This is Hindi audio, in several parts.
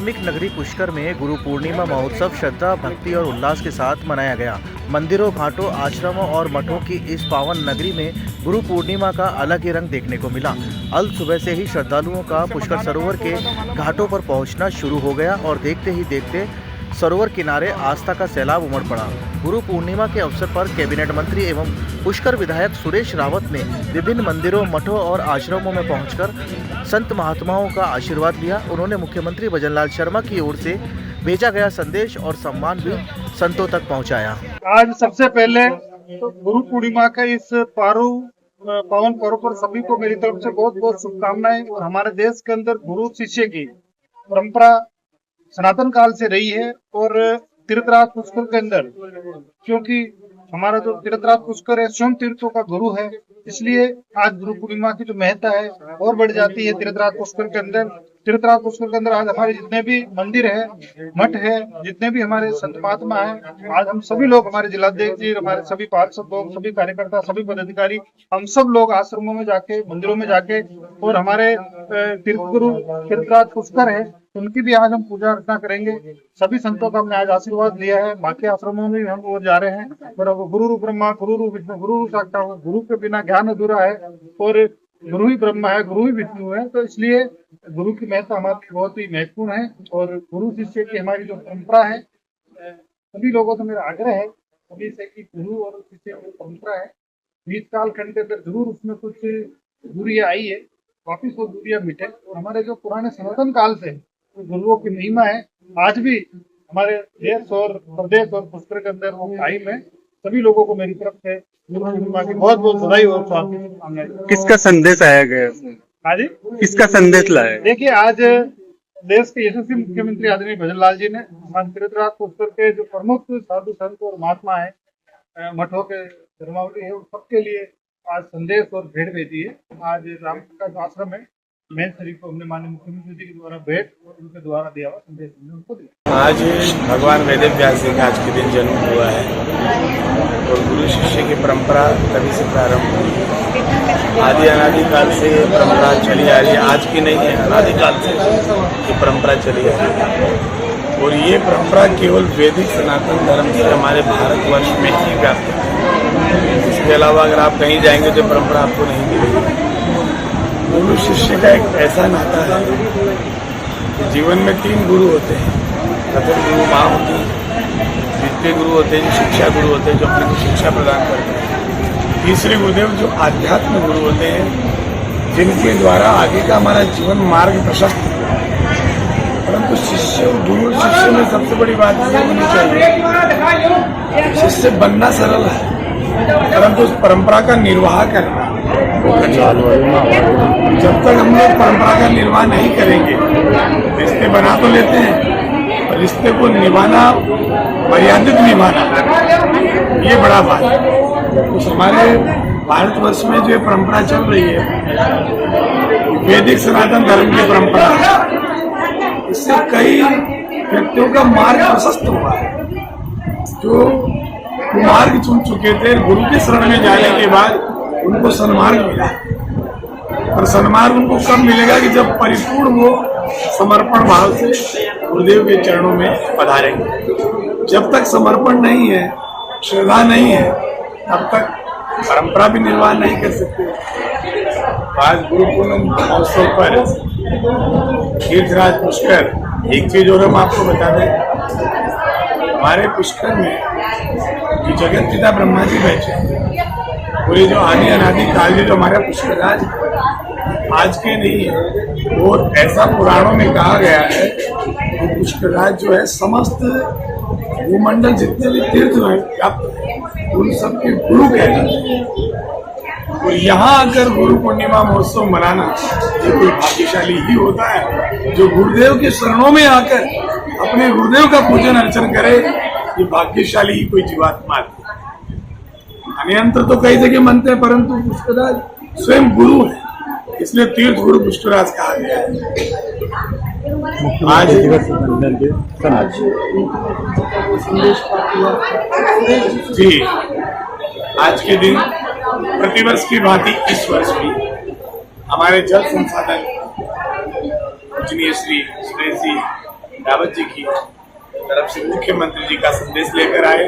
धार्मिक नगरी पुष्कर में गुरु पूर्णिमा महोत्सव श्रद्धा, भक्ति और उल्लास के साथ मनाया गया। मंदिरों, घाटों, आश्रमों और मठों की इस पावन नगरी में गुरु पूर्णिमा का अलग ही रंग देखने को मिला। अल सुबह से ही श्रद्धालुओं का पुष्कर सरोवर के घाटों पर पहुंचना शुरू हो गया और देखते ही देखते सरोवर किनारे आस्था का सैलाब उमड़ पड़ा। गुरु पूर्णिमा के अवसर पर कैबिनेट मंत्री एवं पुष्कर विधायक सुरेश रावत ने विभिन्न मंदिरों, मठों और आश्रमों में पहुंचकर संत महात्माओं का आशीर्वाद लिया। उन्होंने मुख्यमंत्री भजनलाल शर्मा की ओर से भेजा गया संदेश और सम्मान भी संतों तक पहुंचाया। आज सबसे पहले तो गुरु पूर्णिमा के इस पावन पर्व पर सभी को मेरी तरफ से बहुत बहुत शुभकामनाएं। और हमारे देश के अंदर गुरु शिष्य की परंपरा सनातन काल से रही है। और तीर्थराज पुष्कर के अंदर, क्योंकि हमारा जो तीर्थराज पुष्कर है स्वयं तीर्थों का गुरु है, इसलिए आज गुरु पूर्णिमा की जो महत्ता है और बढ़ जाती है। तीर्थराज पुष्कर के अंदर आज हमारे जितने भी मंदिर है, मठ है, जितने भी हमारे संत महात्मा है, आज हम सभी लोग, हमारे जिलाध्यक्ष जी, हमारे सभी पार्षद लोग, सभी कार्यकर्ता, सभी पदाधिकारी, हम सब लोग आश्रमों में जाके, मंदिरों में जाके, और हमारे तीर्थ गुरु तीर्थराज पुष्कर है उनकी भी आज हम पूजा अर्चना करेंगे। सभी संतों का हमने आज आशीर्वाद लिया है। बाकी आश्रमों में भी हम वो जा रहे हैं। और गुरु रूप ब्रह्मा, गुरु रूप विष्णु, गुरु रूप साक्षात, गुरु के बिना ज्ञान अधूरा है और गुरु ही ब्रह्मा है, गुरु ही विष्णु है। तो इसलिए गुरु की महत्ता हमारी बहुत ही महत्वपूर्ण है। और गुरु शिष्य की हमारी जो परंपरा है, सभी लोगों से मेरा आग्रह है सभी से कि गुरु और शिष्य की परंपरा है, बीत काल खंड के अंदर जरूर उसमें कुछ दूरियां आई है, वापिस वो दूरियां मिटे। और हमारे जो पुराने सनातन काल से गुरुओं की महिमा है, आज भी हमारे देश और प्रदेश और पुष्कर के अंदर वो कायम है। सभी लोगों को मेरी तरफ से गुरु पूर्णिमा की बहुत बहुत बधाई और शुभकामनाएं। किसका संदेश आया गया? हाँ जी, किसका संदेश लाया? देखिए, आज देश के यशस्वी मुख्यमंत्री आदरणीय भजनलाल जी ने तीर्थराज पुष्कर के जो प्रमुख साधु संत और महात्मा है, मठों के धर्मावली है, उन सबके लिए आज संदेश और भेंट भेजी है। आज रामकृष्ण का आश्रम है, मेन शरीफ को हमने माननीय मुख्यमंत्री जी के द्वारा भेंट और उनके द्वारा दिया हुआ संदेश हमने उनको दिया। आज भगवान वेदव्यास जी का आज के दिन जन्म हुआ है और गुरु शिष्य की परंपरा तभी से प्रारंभ हुई। आदि अनादि काल से ये परंपरा चली आ रही है, आज की नहीं है, अनादि काल से ये परंपरा चली आ रही है। और ये परंपरा केवल वैदिक सनातन धर्म से हमारे भारतवर्ष में ही व्याप्त है। इसके अलावा अगर आप कहीं जाएंगे तो परंपरा आपको नहीं मिलेगी। गुरु शिष्य का एक ऐसा नाता है कि जीवन में 3 गुरु होते हैं। प्रथम गुरु माँ होती है, द्वितीय गुरु होते हैं जो शिक्षा गुरु होते हैं, जो अपने को शिक्षा प्रदान करते हैं। तीसरे गुरुदेव जो आध्यात्मिक गुरु होते हैं, जिनके द्वारा आगे का हमारा जीवन मार्ग प्रशस्त होता है। परंतु शिष्य और गुरु शिष्य में सबसे बड़ी बात ये होनी चाहिए, शिष्य बनना सरल है परंतु उस परंपरा का निर्वाह करना वो कठिन। जब तक हम लोग परंपरा का निर्वाह नहीं करेंगे, रिश्ते बना तो लेते हैं पर रिश्ते को निभाना, मर्यादित निभाना, ये बड़ा बात है। तो हमारे भारतवर्ष में जो परंपरा चल रही है, वैदिक सनातन धर्म की परंपरा है, इससे कई व्यक्तियों का मार्ग प्रशस्त हुआ है। जो मार्ग चुन चुके थे, गुरु के शरण में जाने के बाद उनको सन्मार्ग मिला। और सन्मार्ग उनको कब मिलेगा कि जब परिपूर्ण वो समर्पण भाव से गुरुदेव के चरणों में पधारेंगे। जब तक समर्पण नहीं है, श्रद्धा नहीं है, तब तक परंपरा भी निर्वाह नहीं कर सकते। आज गुरु पूर्णिमा महोत्सव पर तीर्थराज पुष्कर, एक चीज और हम आपको बता दें, हमारे पुष्कर में जो जगत पिता ब्रह्मा जी बैठे, पूरे जो आदि अनादि काल जो हमारा पुष्कराज आज के नहीं है, और ऐसा पुराणों में कहा गया है कि पुष्कराज जो है समस्त भूमंडल जितने भी तीर्थ हैं उन सबके गुरु कहते हैं। और यहाँ आकर गुरु पूर्णिमा महोत्सव मनाना ये कोई भाग्यशाली ही होता है जो गुरुदेव के शरणों में आकर अपने गुरुदेव का पूजन अर्चन करे। ये भाग्यशाली ही कोई जीवात्मा है। अन्यंत्र तो कई जगह मनते हैं परंतु पुष्कराज स्वयं गुरु है, इसलिए तीर्थ गुरु पुष्कराज कहा गया है। आज जी, आज के दिन प्रतिवर्ष की भांति इस वर्ष भी हमारे जल संसाधन पूजनीय श्री सुरेश जी रावत जी की तरफ से मुख्यमंत्री जी का संदेश लेकर आए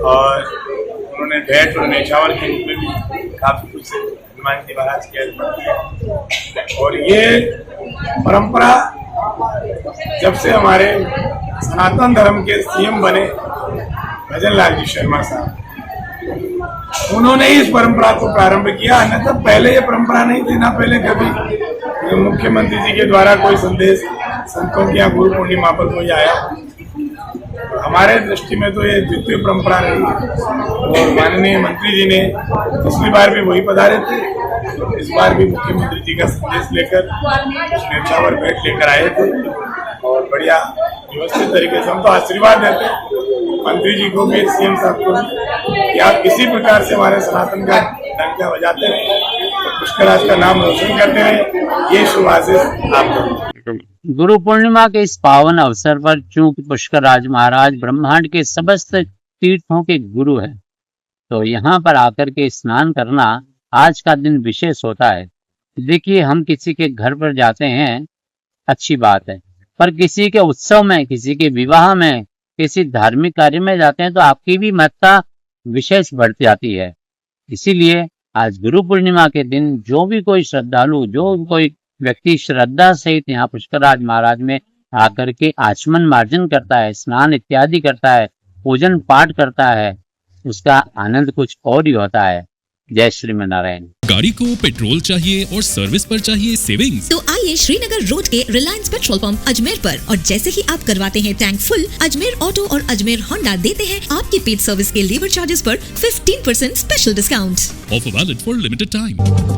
और उन्होंने भेंट और नेछावर के रूप में भी काफी कुछ हनुमान जी महाराज की अर्पण किया। और ये परंपरा जब से हमारे सनातन धर्म के सीएम बने भजन लाल जी शर्मा साहब, उन्होंने इस परंपरा को प्रारंभ किया। अन्यथा पहले ये परंपरा नहीं थी, ना पहले कभी मुख्यमंत्री जी के द्वारा कोई संदेश संतों की या गुरु पूर्णिमा पर कोई आया। हमारे दृष्टि में तो ये द्वितीय परंपरा रही है और माननीय मंत्री जी ने पिछली बार भी वही पधारे थे, इस बार भी मुख्यमंत्री जी का संदेश लेकर नेछावर भेंट लेकर आए थे और बढ़िया व्यवस्थित तरीके से हम तो आशीर्वाद देते हैं मंत्री जी को भी, सीएम साहब को भी, कि आप किसी प्रकार से हमारे सनातन का डंका बजाते रहे, तो पुष्कराज का नाम रोशन करते रहे। ये शुभ आशीष आपको। गुरु पूर्णिमा के इस पावन अवसर पर चूंकि पुष्कराज महाराज ब्रह्मांड के समस्त तीर्थों के गुरु हैं, तो यहाँ पर आकर के स्नान करना आज का दिन विशेष होता है। देखिए, हम किसी के घर पर जाते हैं, अच्छी बात है, पर किसी के उत्सव में, किसी के विवाह में, किसी धार्मिक कार्य में जाते हैं तो आपकी भी महत्ता विशेष बढ़ जाती है। इसीलिए आज गुरु पूर्णिमा के दिन जो भी कोई श्रद्धालु, जो कोई व्यक्ति श्रद्धा सहित यहाँ पुष्कराज महाराज में आकर के आचमन मार्जन करता है, स्नान इत्यादि करता है, पूजन पाठ करता है, उसका आनंद कुछ और ही होता है। जय श्रीमनारायण। गाड़ी को पेट्रोल चाहिए और सर्विस पर चाहिए सेविंग्स, तो आइए श्रीनगर रोड के रिलायंस पेट्रोल पंप अजमेर पर, और जैसे ही आप करवाते हैं टैंक फुल, अजमेर ऑटो और अजमेर होंडा देते हैं आपकी पेड सर्विस के लेबर चार्जेस पर 15% special discount. Offer valid for limited time.